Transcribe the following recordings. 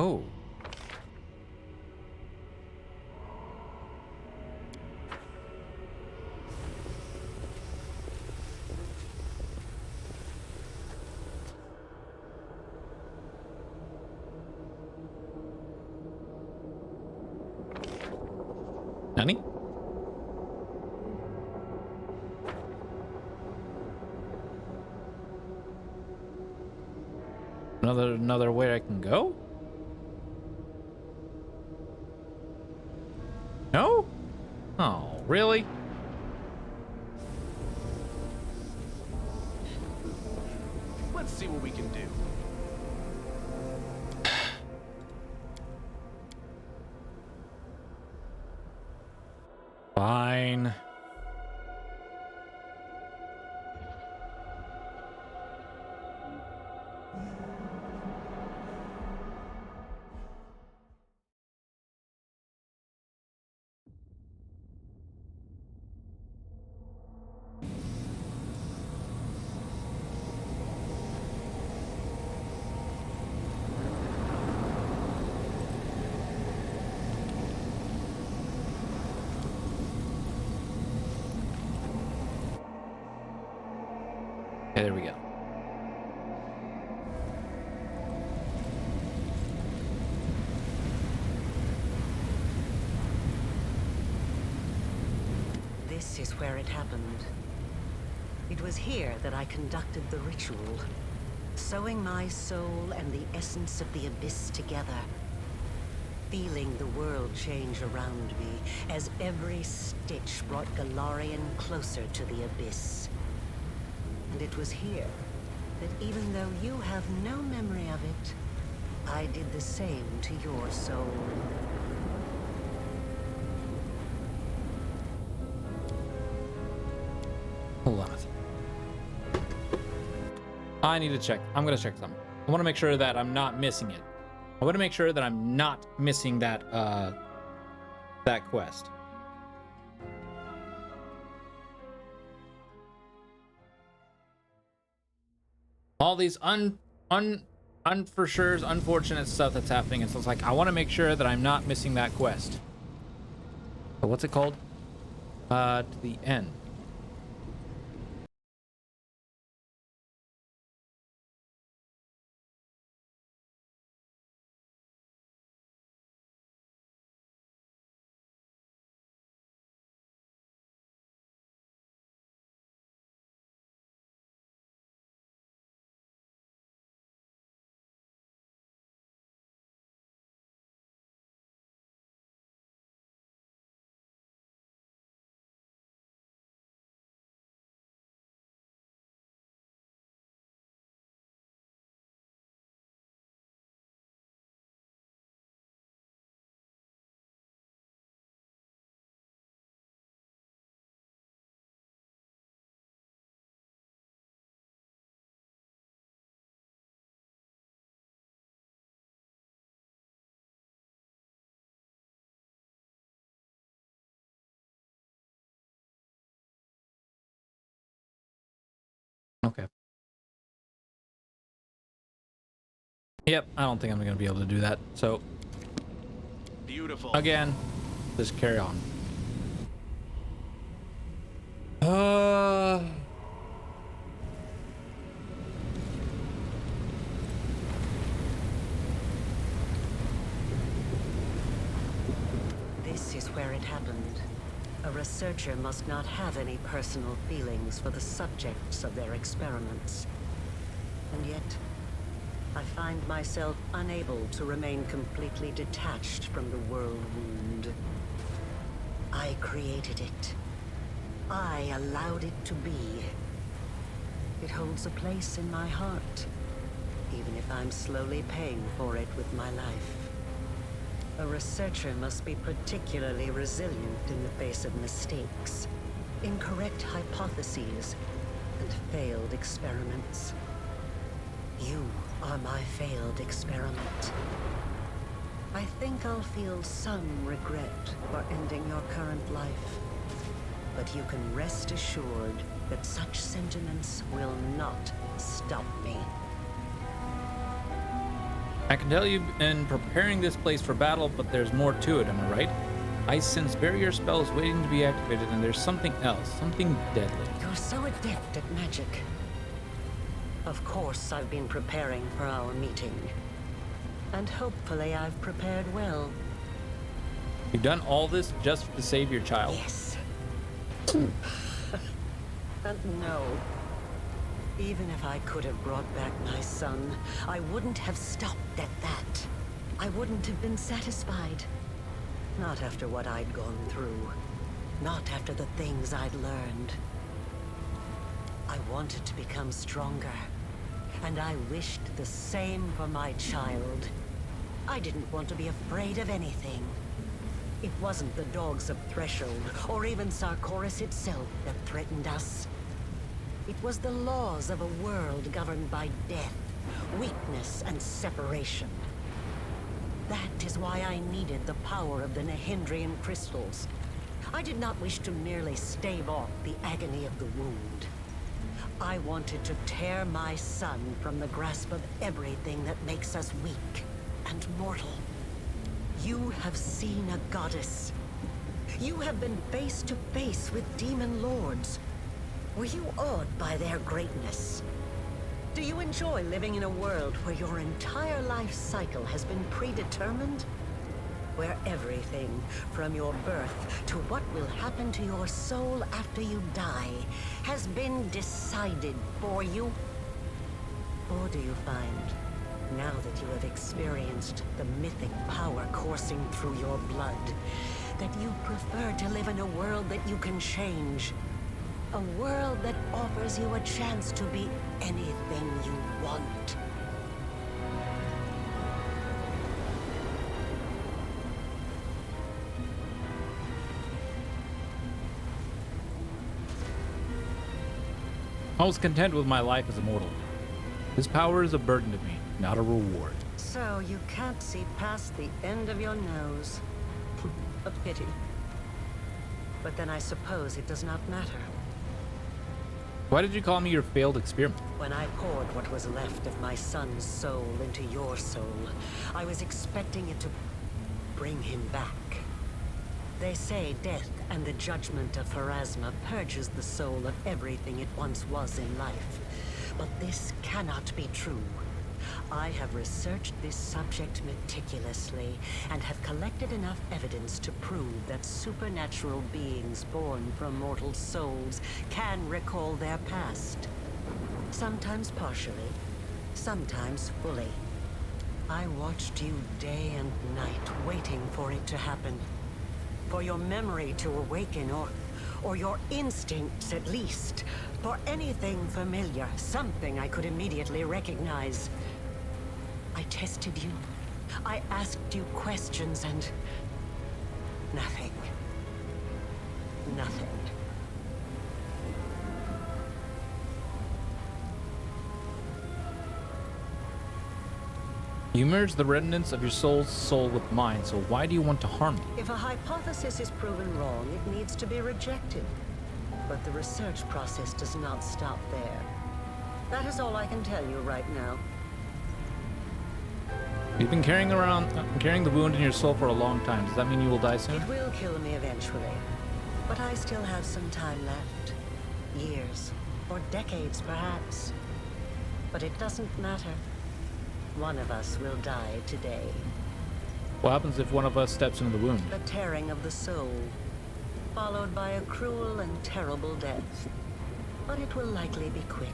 Oh. Nani? Another way I can go? No? Oh, really? Let's see what we can do. Fine. Okay, there we go. This is where it happened. It was here that I conducted the ritual, sewing my soul and the essence of the abyss together, feeling the world change around me as every stitch brought Galarian closer to the abyss. And it was here that even though you have no memory of it, I did the same to your soul. Hold on a second. I need to check. I'm gonna check them. I want to make sure that I'm not missing it. I want to make sure that I'm not missing that that quest. All these for sure unfortunate stuff that's happening. And so it's like I want to make sure that I'm not missing that quest. So what's it called? To the end. Okay. Yep, I don't think I'm gonna be able to do that. So Beautiful. again, just carry on. This is where it happened. A researcher must not have any personal feelings for the subjects of their experiments. And yet, I find myself unable to remain completely detached from the world wound. I created it. I allowed it to be. It holds a place in my heart, even if I'm slowly paying for it with my life. A researcher must be particularly resilient in the face of mistakes, incorrect hypotheses, and failed experiments. You are my failed experiment. I think I'll feel some regret for ending your current life, but you can rest assured that such sentiments will not stop me. I can tell you've been preparing this place for battle, but there's more to it, am I right? I sense barrier spells waiting to be activated, and there's something else, something deadly. You're so adept at magic. Of course, I've been preparing for our meeting. And hopefully I've prepared well. You've done all this just to save your child? Yes. And no. Even if I could have brought back my son, I wouldn't have stopped at that. I wouldn't have been satisfied. Not after what I'd gone through. Not after the things I'd learned. I wanted to become stronger. And I wished the same for my child. I didn't want to be afraid of anything. It wasn't the dogs of Threshold, or even Sarkoris itself, that threatened us. It was the laws of a world governed by death, weakness, and separation. That is why I needed the power of the Nehindrian crystals. I did not wish to merely stave off the agony of the wound. I wanted to tear my son from the grasp of everything that makes us weak and mortal. You have seen a goddess. You have been face to face with demon lords. Were you awed by their greatness? Do you enjoy living in a world where your entire life cycle has been predetermined? Where everything, from your birth to what will happen to your soul after you die, has been decided for you? Or do you find, now that you have experienced the mythic power coursing through your blood, that you prefer to live in a world that you can change? A world that offers you a chance to be anything you want. I was content with my life as a mortal. His power is a burden to me, not a reward. So you can't see past the end of your nose. A pity. But then I suppose it does not matter. Why did you call me your failed experiment? When I poured what was left of my son's soul into your soul, I was expecting it to bring him back. They say death and the judgment of Pharasma purges the soul of everything it once was in life. But this cannot be true. I have researched this subject meticulously and have collected enough evidence to prove that supernatural beings born from mortal souls can recall their past. Sometimes partially, sometimes fully. I watched you day and night, waiting for it to happen. For your memory to awaken, or your instincts at least. For anything familiar, something I could immediately recognize. I tested you. I asked you questions and... nothing. Nothing. You merged the remnants of your soul's soul with mine, so why do you want to harm me? If a hypothesis is proven wrong, it needs to be rejected. But the research process does not stop there. That is all I can tell you right now. You've been carrying the wound in your soul for a long time. Does that mean you will die soon? It will kill me eventually. But I still have some time left. Years. Or decades, perhaps. But it doesn't matter. One of us will die today. What happens if one of us steps into the wound? The tearing of the soul, followed by a cruel and terrible death. But it will likely be quick.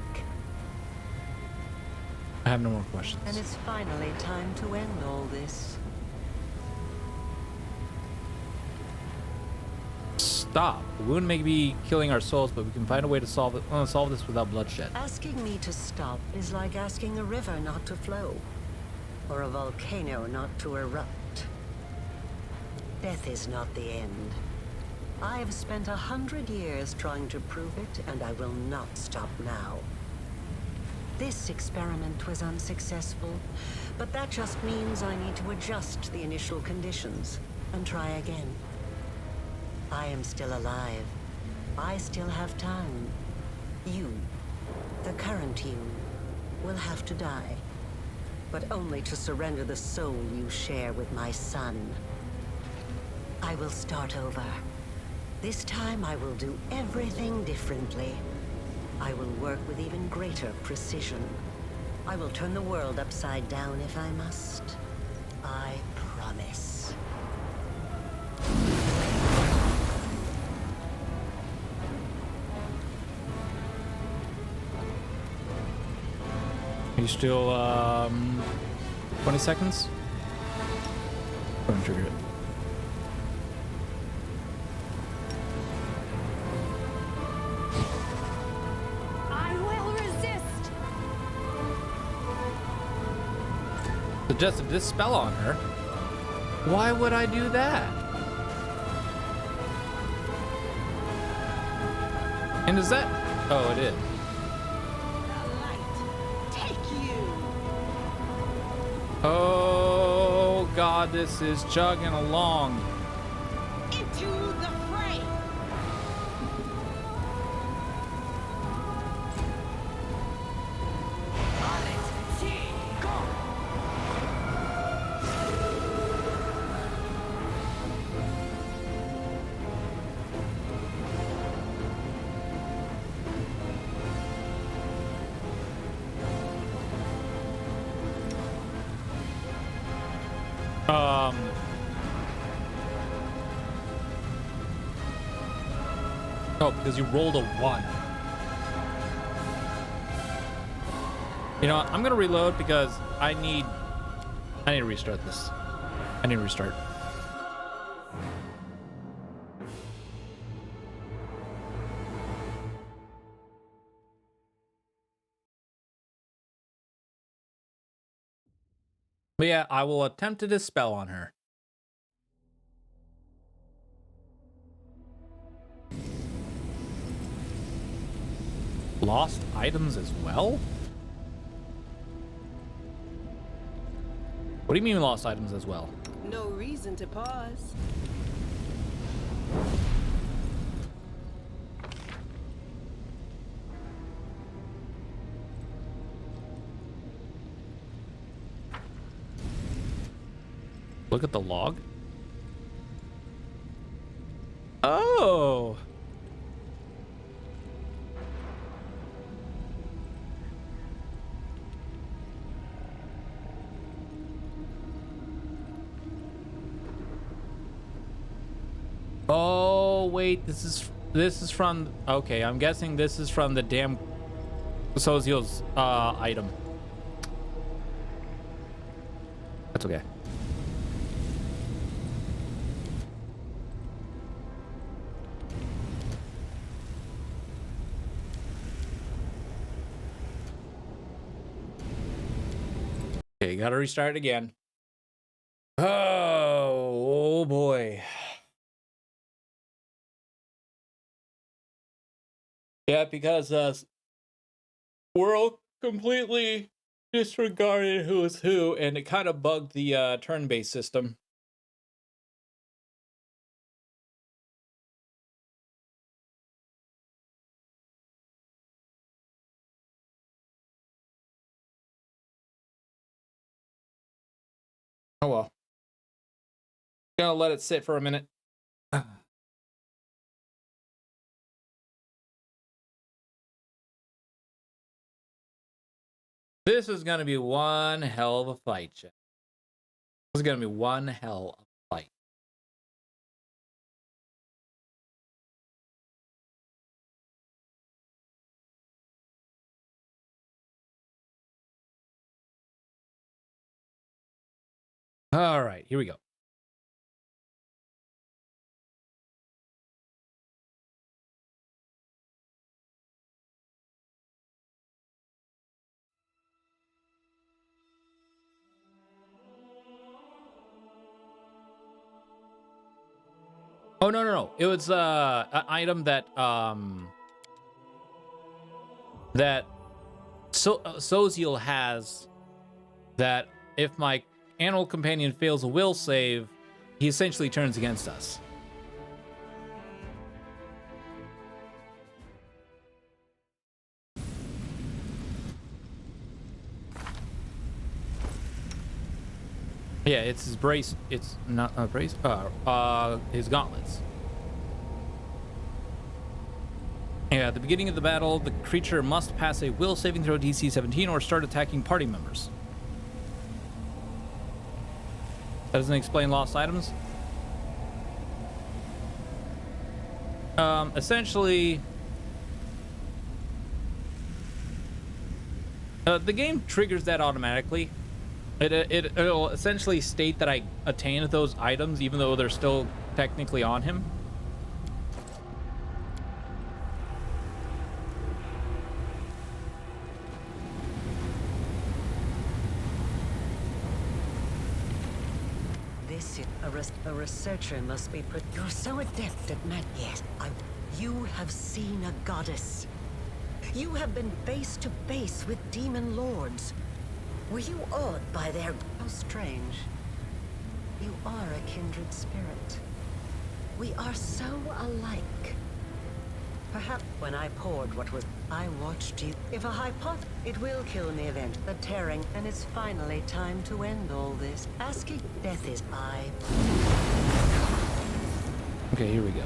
I have no more questions. And it's finally time to end all this. Stop. The wound may be killing our souls, but we can find a way to solve this without bloodshed. Asking me to stop is like asking a river not to flow, or a volcano not to erupt. Death is not the end. I have spent 100 years trying to prove it, and I will not stop now. This experiment was unsuccessful, but that just means I need to adjust the initial conditions and try again. I am still alive. I still have time. You, the current you, will have to die. but only to surrender the soul you share with my son. I will start over. This time I will do everything differently. I will work with even greater precision. I will turn the world upside down if I must. I promise. Are you still 20 seconds? Go and trigger it. I will resist. Suggested this spell on her. Why would I do that? And is that? Oh, it is. Oh God, this is chugging along. Into the fray. On it, T, go. Oh, because you rolled a 1. You know what? I'm gonna reload because I need to restart this. I need to restart. But yeah, I will attempt to dispel on her. Lost items as well? What do you mean lost items as well? No reason to pause. Look at the log. Oh. Oh, wait, this is from, okay, I'm guessing this is from the damn Soziel's item. That's okay. Okay, gotta restart again. Oh boy. Yeah, because world completely disregarded who is who, and it kind of bugged the turn-based system. Oh well. Gonna let it sit for a minute. This is gonna be one hell of a fight, chat. This is gonna be one hell of a fight. All right, here we go. Oh no. It was an item that Soziel has, that if my animal companion fails a will save, he essentially turns against us. Yeah, it's his brace. It's not a brace. His gauntlets. Yeah, at the beginning of the battle, the creature must pass a will saving throw DC 17 or start attacking party members. That doesn't explain lost items. Essentially, the game triggers that automatically. It'll essentially state that I attained those items even though they're still technically on him. This is a researcher must be You're so adept at Yes, you have seen a goddess. You have been face to face with demon lords. Were you awed by their... How strange. You are a kindred spirit. We are so alike. Perhaps when I poured what was... I watched you. If a hypothesis... It will kill me event. The tearing, and it's finally time to end all this. Asking death is I... Okay, here we go.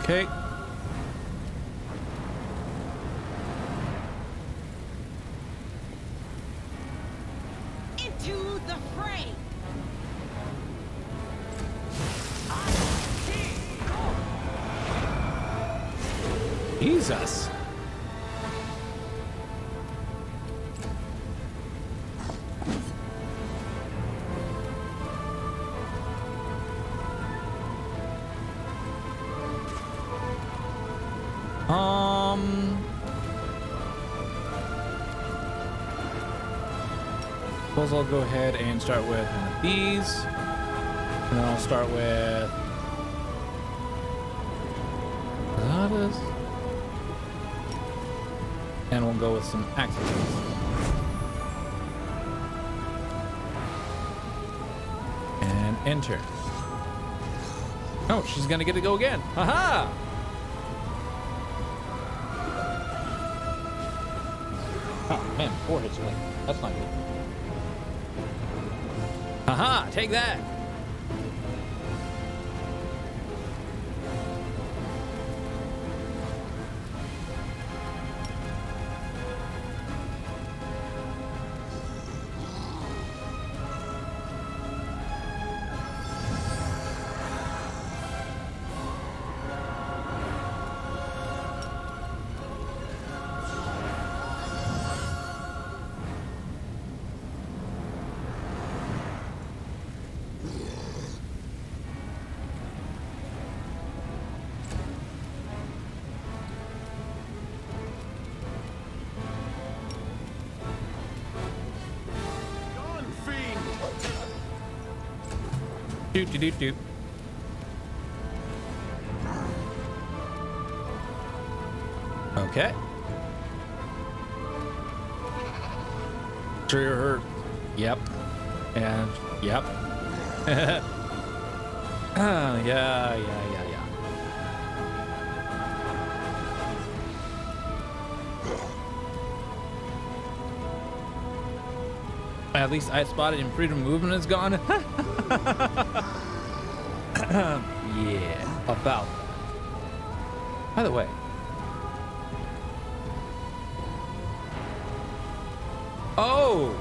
Okay. Into the fray. Jesus. Suppose I'll go ahead and start with one of these. And then I'll start with Pilates. And we'll go with some axes. And enter. Oh, she's gonna get to go again. Haha! Oh man, 4 hits away. That's not good. Haha, take that. Doot. Okay. Sure you're hurt. Yep. And yep. Yeah. At least I spotted and freedom of movement is gone. Yeah, about that. By the way. Oh!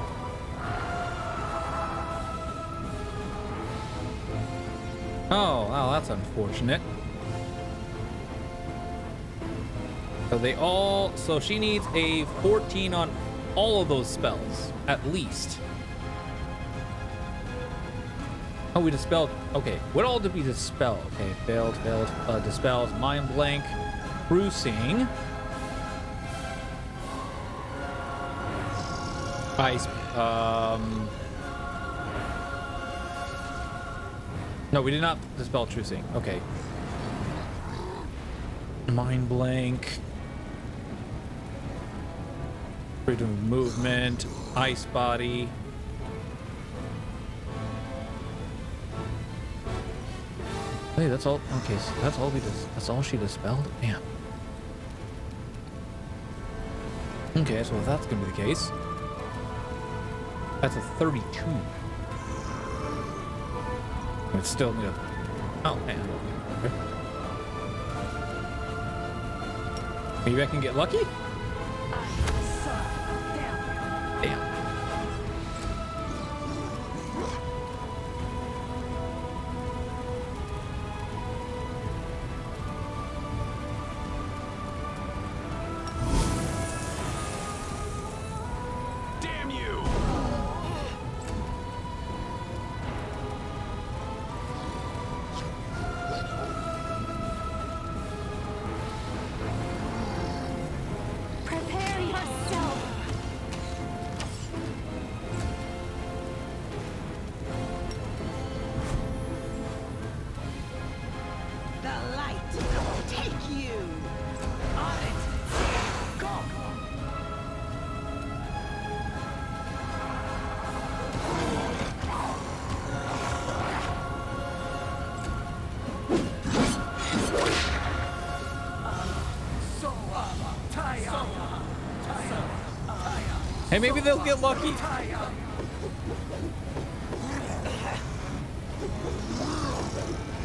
Oh, wow, that's unfortunate. So she needs a 14 on all of those spells, at least. Oh, we dispelled. Okay, what all did we dispel? Okay, failed, dispels, mind blank, cruising, ice, no, we did not dispel trucing. Okay. Mind blank, freedom of movement, ice body. Hey, that's all. Okay, so that's all that's all she dispelled? Damn. Okay, so if that's gonna be the case, that's a 32. It's still new. Oh, man. Okay. Maybe I can get lucky? Damn. Damn you! Prepare yourself. The light will take you. On it. Go. Hey, maybe they'll get lucky.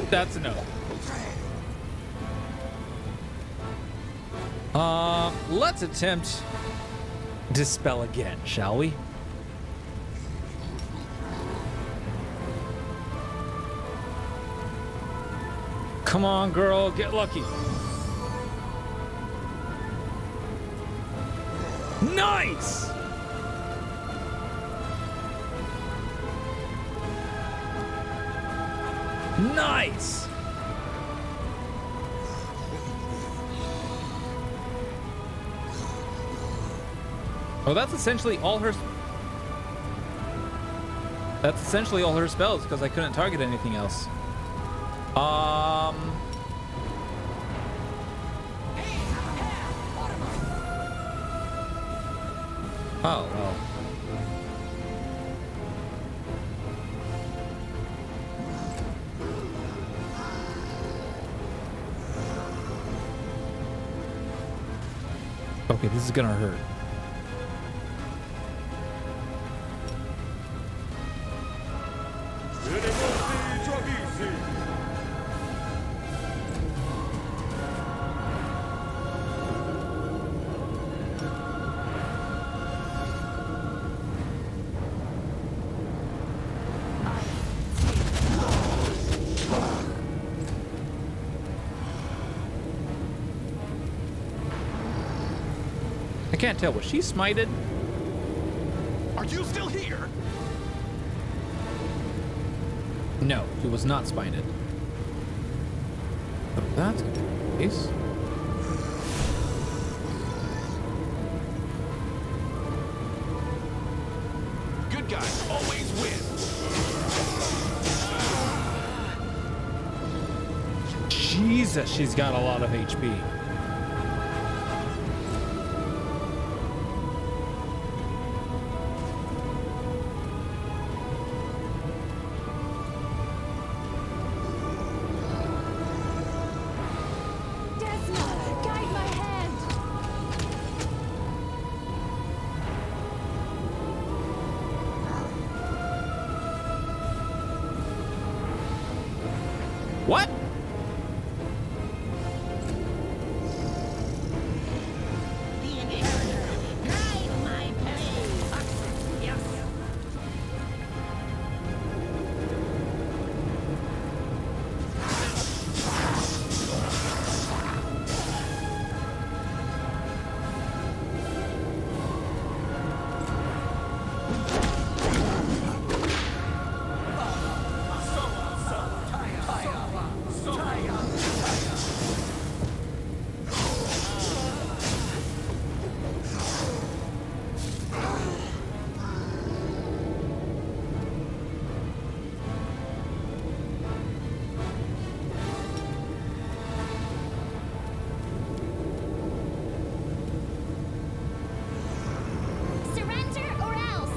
That's a no. Let's attempt dispel again, shall we? Come on, girl, get lucky. Nice! Nice! Oh, that's essentially all her... That's essentially all her spells, because I couldn't target anything else. Oh, well. Okay, this is gonna hurt. I can't tell. Was she smited? Are you still here? No, she was not smited. But that's gonna be the case. Good guys always win. Jesus, she's got a lot of HP. What? The inheritor. Drive my blade. Yes. Surrender or else.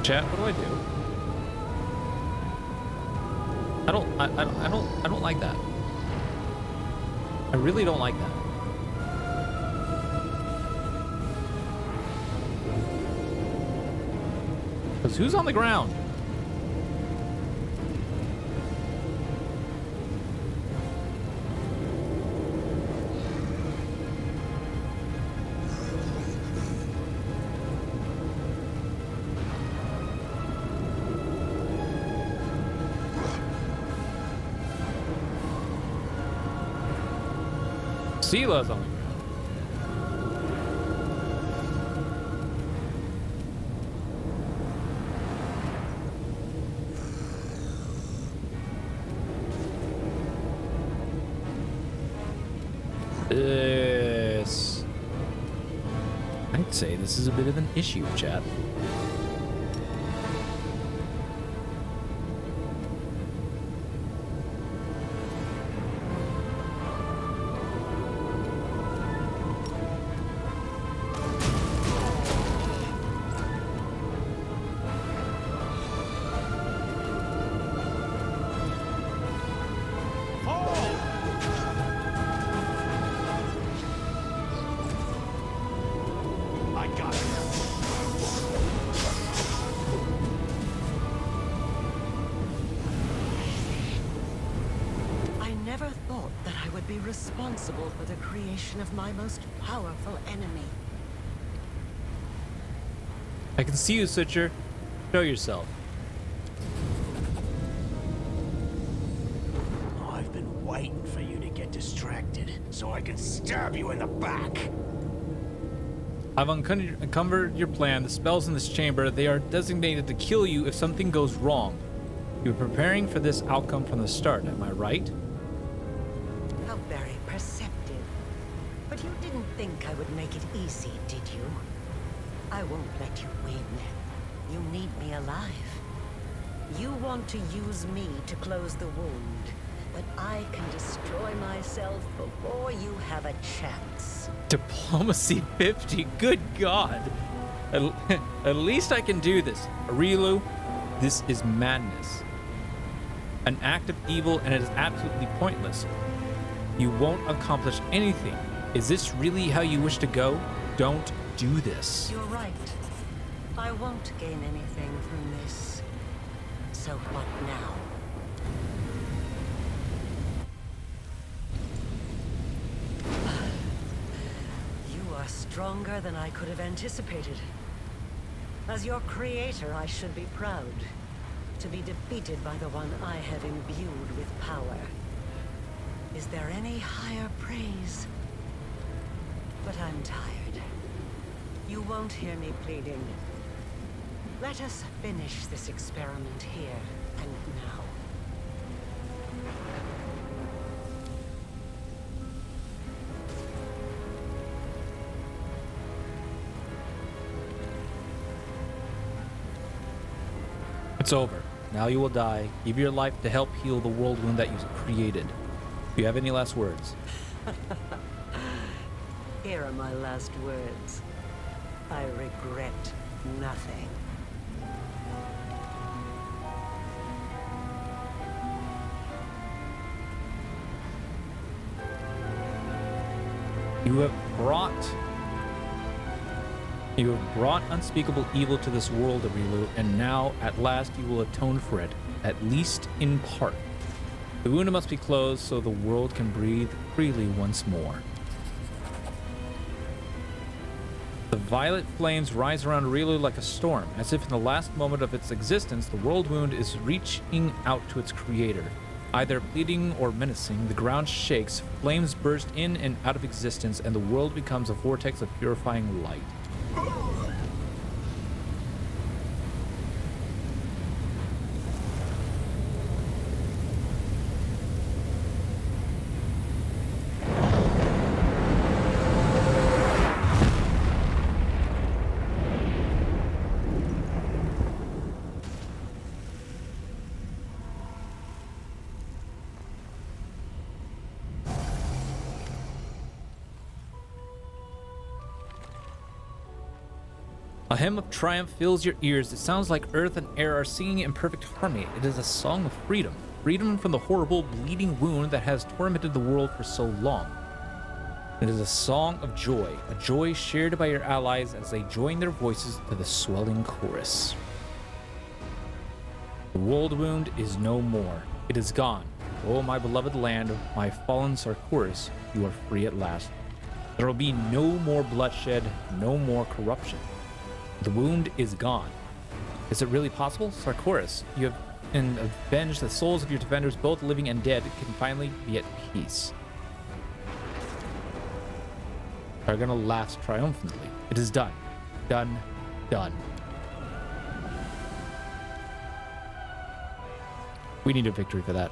Chat, what do I do? I don't like that. I really don't like that. Because who's on the ground? Sila's on the ground. This, I'd say this is a bit of an issue, chat. I got it. I never thought that I would be responsible for the creation of my most powerful enemy. I can see you, Switcher. Show yourself. I've been waiting for you to get distracted so I can stab you in the back. I've uncovered your plan. The spells in this chamber, they are designated to kill you if something goes wrong. You were preparing for this outcome from the start, am I right? How very perceptive. But you didn't think I would make it easy, did you? I won't let you win. You need me alive. You want to use me to close the wound, but I can destroy myself before you have a chance. Diplomacy 50, good God. At least I can do this. Arilu, this is madness. An act of evil, and it is absolutely pointless. You won't accomplish anything. Is this really how you wish to go? Don't do this. You're right. I won't gain anything from this. So what now? You are stronger than I could have anticipated. As your creator, I should be proud to be defeated by the one I have imbued with power. Is there any higher praise? But I'm tired. You won't hear me pleading. Let us finish this experiment here and now. It's over. Now you will die. Give your life to help heal the world wound that you created. Do you have any last words? Here are my last words. I regret nothing. You have brought unspeakable evil to this world, Arilu, and now, at last, you will atone for it, at least in part. The wound must be closed so the world can breathe freely once more. The violet flames rise around Arilu like a storm, as if in the last moment of its existence, the world wound is reaching out to its creator. Either pleading or menacing, the ground shakes, flames burst in and out of existence, and the world becomes a vortex of purifying light. A hymn of triumph fills your ears. It sounds like earth and air are singing in perfect harmony. It is a song of freedom. Freedom from the horrible, bleeding wound that has tormented the world for so long. It is a song of joy, a joy shared by your allies as they join their voices to the swelling chorus. The world wound is no more. It is gone. Oh, my beloved land, my fallen Sarkoris, you are free at last. There will be no more bloodshed, no more corruption. The wound is gone. Is it really possible? Sarkoris, you have avenged the souls of your defenders, both living and dead, can finally be at peace. Are gonna laugh triumphantly. It is done. Done. Done. We need a victory for that.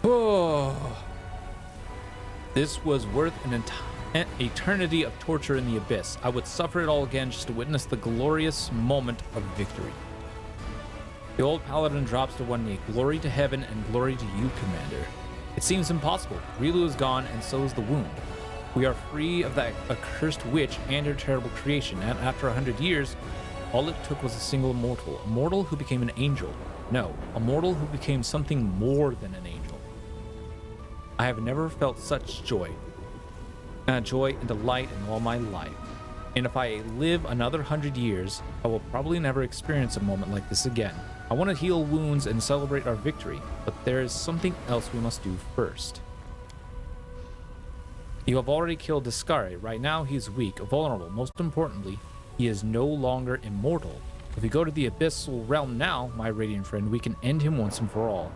Oh. This was worth an eternity of torture in the abyss. I would suffer it all again just to witness the glorious moment of victory. The old paladin drops to one knee. Glory to heaven and glory to you, Commander. It seems impossible. Rilu is gone, and so is the wound. We are free of that accursed witch and her terrible creation, and after 100 years, all it took was a single mortal. A mortal who became an angel. No, a mortal who became something more than an angel. I have never felt such joy. Joy and delight in all my life. And if I live another 100 years, I will probably never experience a moment like this again. I want to heal wounds and celebrate our victory, but there is something else we must do first. You have already killed Discari. Right now, he is weak, vulnerable. Most importantly, he is no longer immortal. If we go to the abyssal realm now, my radiant friend, we can end him once and for all.